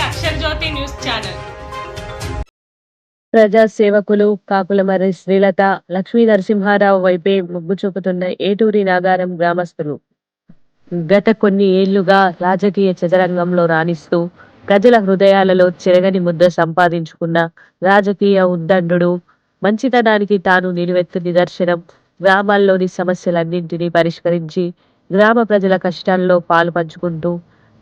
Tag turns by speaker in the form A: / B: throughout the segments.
A: అక్షర్ జ్యోతి news channel.
B: ప్రజా సేవకులు కాకులమర్రి శ్రీలత లక్ష్మీ నరసింహారావు వైపే మొగ్గు చూపుతున్న ఏటూరి నాగారం గ్రామస్తులు గత కొన్ని ఏళ్లుగా రాజకీయ చదరంగంలో రాణిస్తూ ప్రజల హృదయాలలో చెరగని ముద్ర సంపాదించుకున్న రాజకీయ ఉద్దండుడు, మంచితనానికి తాను నిలువెత్తు నిదర్శనం. గ్రామాల్లోని సమస్యలన్నింటినీ పరిష్కరించి గ్రామ ప్రజల కష్టాల్లో పాలు పంచుకుంటూ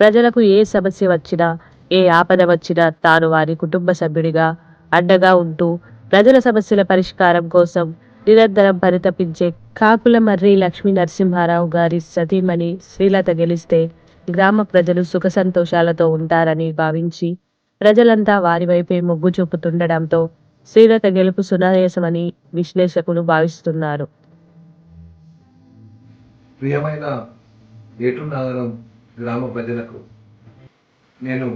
B: ప్రజలకు ఏ సమస్య వచ్చినా, ఏ ఆపద వచ్చినా తాను వారి కుటుంబ సభ్యుడిగా అండగా ఉంటూ ప్రజల సమస్యల పరిష్కారం కోసం నిరంతరం పరితపించే కాకులమర్రి లక్ష్మీ నరసింహారావు గారి సతీమణి శ్రీలత గెలిస్తే గ్రామ ప్రజలు సుఖ సంతోషాలతో ఉంటారని భావించి ప్రజలంతా వారి వైపే మొగ్గు చూపుతుండటంతో శ్రీలత గెలుపు సునాయాసమని విశ్లేషకులు భావిస్తున్నారు.
C: ప్రియమైన ఏటూరు నాగారం గ్రామ ప్రజలకు నేను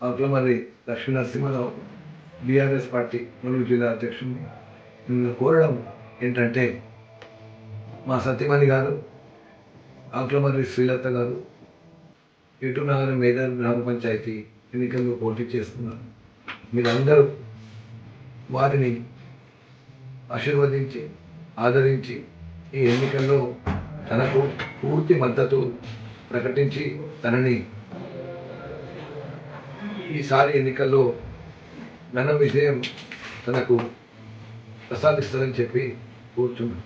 C: కాకులమర్రి లక్ష్మీ నరసింహారావు బీఆర్ఎస్ పార్టీ ములుగు జిల్లా అధ్యక్షుడిని. నిన్ను కోరడం ఏంటంటే, మా సతీమణి గారు కాకులమర్రి శ్రీలత గారు ఏటూరు నాగారం మేదర్ గ్రామ పంచాయతీ ఎన్నికల్లో పోటీ చేస్తున్నారు. మీరందరూ వారిని ఆశీర్వదించి ఆదరించి ఈ ఎన్నికల్లో తనకు పూర్తి మద్దతు ప్రకటించి తనని ఈసారి ఎన్నికల్లో ఘన విజయం తనకు ప్రసాదిస్తారని చెప్పి కోరుచున్నాను.